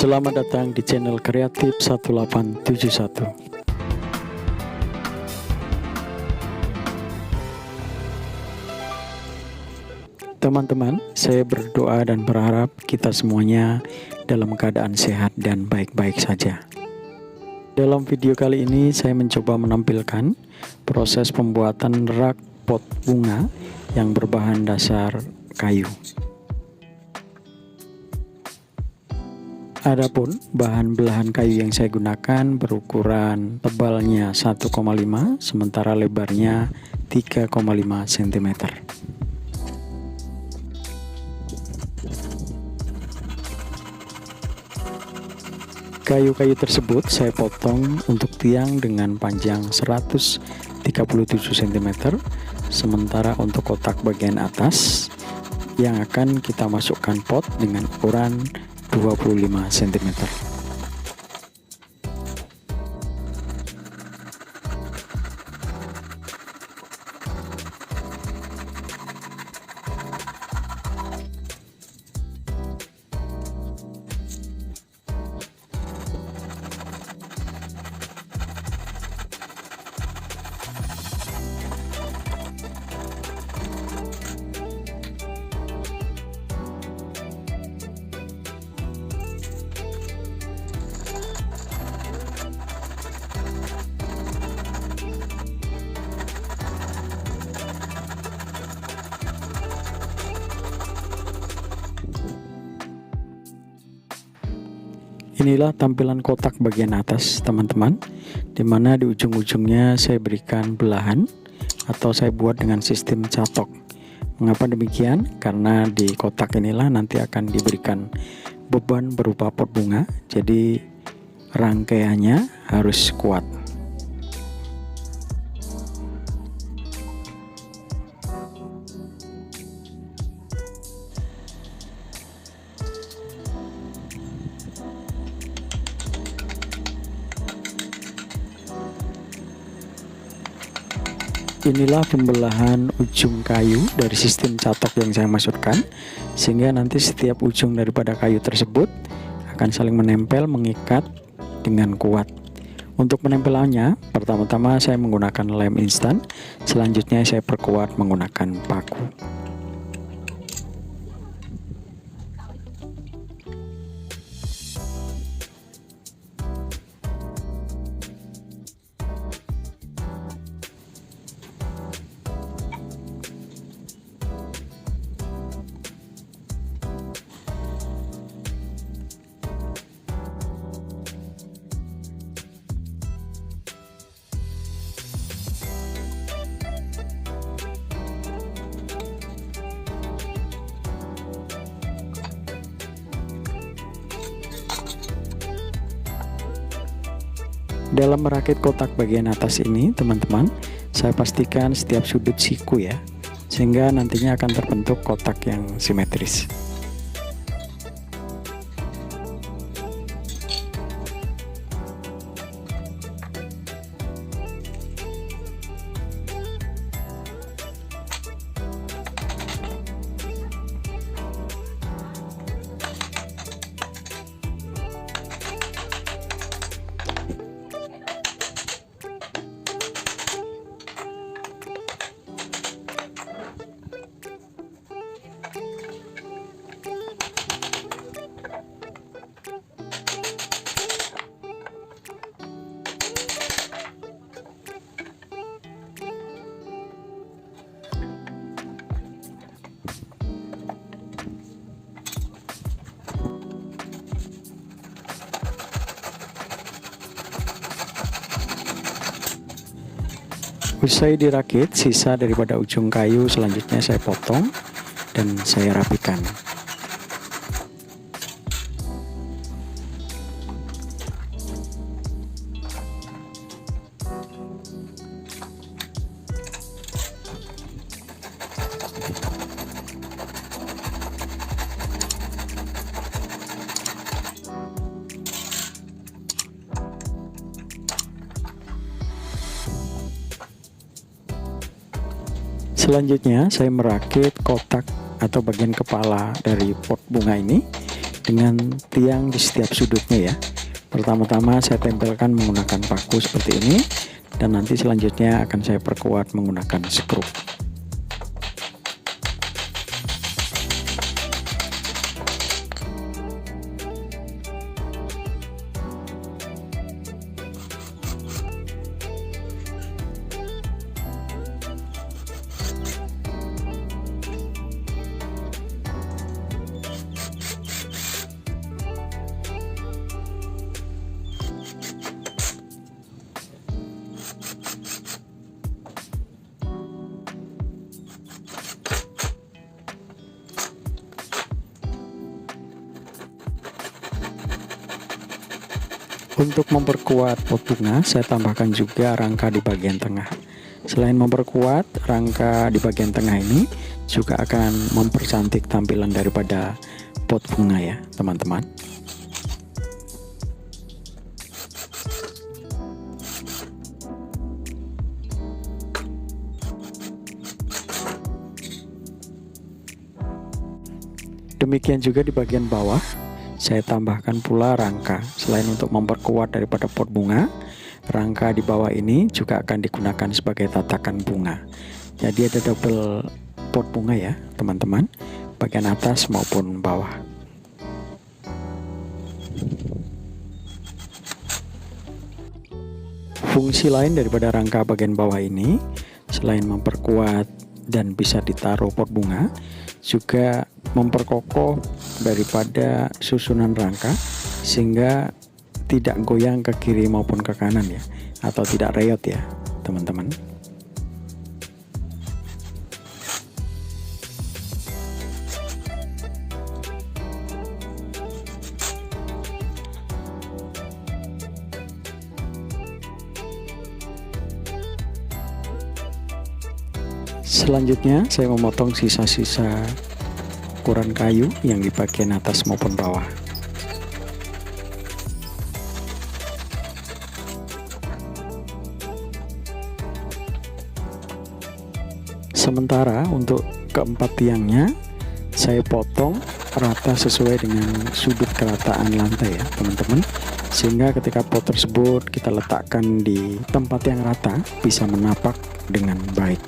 Selamat datang di channel Kreatif 1871. Teman-teman, saya berdoa dan berharap kita semuanya dalam keadaan sehat dan baik-baik saja. Dalam video kali ini saya mencoba menampilkan proses pembuatan rak pot bunga yang berbahan dasar kayu. Adapun bahan belahan kayu yang saya gunakan berukuran tebalnya 1,5 sementara lebarnya 3,5 cm. Kayu-kayu tersebut saya potong untuk tiang dengan panjang 137 cm, sementara untuk kotak bagian atas yang akan kita masukkan pot dengan ukuran 25 cm. Inilah tampilan kotak bagian atas teman-teman, dimana di ujung-ujungnya saya berikan belahan atau saya buat dengan sistem catok. Mengapa demikian? Karena di kotak inilah nanti akan diberikan beban berupa pot bunga, jadi rangkaiannya harus kuat. Inilah pembelahan ujung kayu dari sistem catok yang saya maksudkan, sehingga nanti setiap ujung daripada kayu tersebut akan saling menempel mengikat dengan kuat. Untuk penempelannya, pertama-tama saya menggunakan lem instan, selanjutnya saya perkuat menggunakan paku. Dalam merakit kotak bagian atas ini teman-teman, saya pastikan setiap sudut siku ya, sehingga nantinya akan terbentuk kotak yang simetris. Usai dirakit, sisa daripada ujung kayu selanjutnya saya potong dan saya rapikan. Selanjutnya saya merakit kotak atau bagian kepala dari pot bunga ini dengan tiang di setiap sudutnya ya. Pertama-tama saya tempelkan menggunakan paku seperti ini, dan nanti selanjutnya akan saya perkuat menggunakan skrup. Untuk memperkuat pot bunga, saya tambahkan juga rangka di bagian tengah. Selain memperkuat, rangka di bagian tengah ini juga akan mempercantik tampilan daripada pot bunga ya, teman-teman. Demikian juga di bagian bawah, saya tambahkan pula rangka. Selain untuk memperkuat daripada pot bunga, rangka di bawah ini juga akan digunakan sebagai tatakan bunga. Jadi ada double pot bunga ya teman-teman, bagian atas maupun bawah. Fungsi lain daripada rangka bagian bawah ini, selain memperkuat dan bisa ditaruh pot bunga, juga memperkokoh daripada susunan rangka sehingga tidak goyang ke kiri maupun ke kanan ya, atau tidak reot ya teman-teman. Selanjutnya saya memotong sisa-sisa ukuran kayu yang di bagian atas maupun bawah. Sementara untuk keempat tiangnya saya potong rata sesuai dengan sudut kerataan lantai ya teman-teman, sehingga ketika pot tersebut kita letakkan di tempat yang rata bisa menapak dengan baik.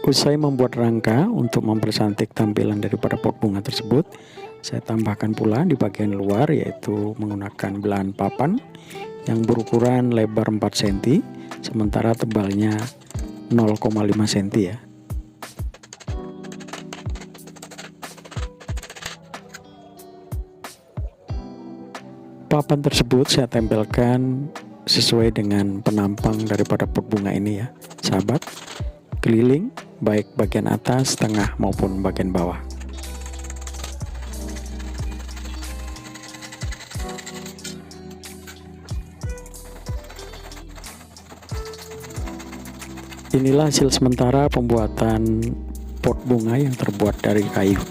Usai membuat rangka untuk mempercantik tampilan daripada pot bunga tersebut, saya tambahkan pula di bagian luar, yaitu menggunakan belahan papan yang berukuran lebar 4 cm, sementara tebalnya 0,5 cm ya. Papan tersebut saya tempelkan sesuai dengan penampang daripada pot bunga ini ya, sahabat, keliling baik bagian atas, tengah maupun bagian bawah. Inilah hasil sementara pembuatan pot bunga yang terbuat dari kayu.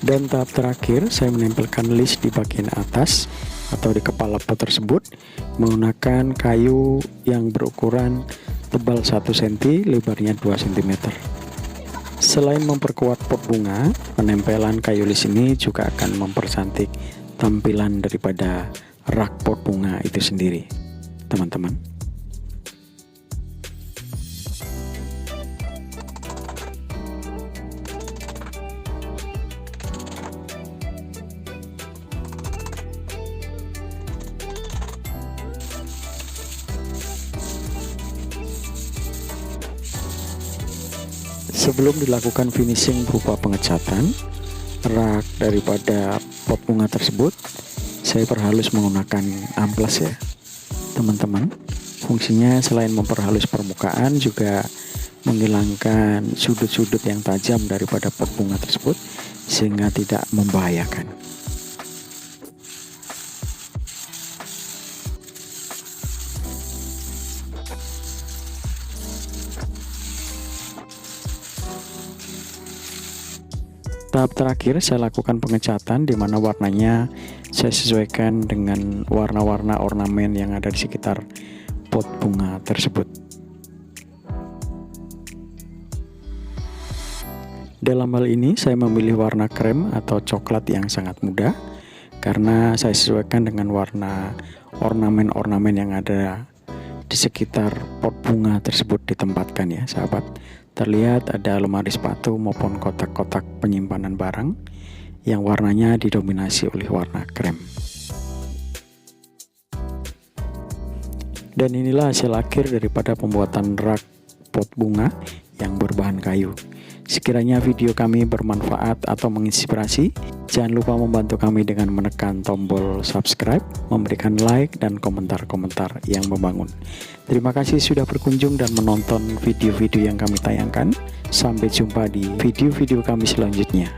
Dan tahap terakhir saya menempelkan list di bagian atas atau di kepala pot tersebut menggunakan kayu yang berukuran tebal 1 cm, lebarnya 2 cm. Selain memperkuat pot bunga, penempelan kayu list ini juga akan mempercantik tampilan daripada rak pot bunga itu sendiri, teman-teman. Sebelum dilakukan finishing berupa pengecatan rak daripada pot bunga tersebut, saya perhalus menggunakan amplas ya teman-teman. Fungsinya selain memperhalus permukaan, juga menghilangkan sudut-sudut yang tajam daripada pot bunga tersebut sehingga tidak membahayakan. Tahap terakhir saya lakukan pengecatan, di mana warnanya saya sesuaikan dengan warna-warna ornamen yang ada di sekitar pot bunga tersebut. Dalam hal ini saya memilih warna krem atau coklat yang sangat muda karena saya sesuaikan dengan warna ornamen-ornamen yang ada di sekitar pot bunga tersebut ditempatkan ya sahabat. Terlihat ada lemari sepatu maupun kotak-kotak penyimpanan barang yang warnanya didominasi oleh warna krem. Dan inilah hasil akhir daripada pembuatan rak pot bunga yang berbahan kayu. Sekiranya video kami bermanfaat atau menginspirasi, jangan lupa membantu kami dengan menekan tombol subscribe, memberikan like, dan komentar-komentar yang membangun. Terima kasih sudah berkunjung dan menonton video-video yang kami tayangkan. Sampai jumpa di video-video kami selanjutnya.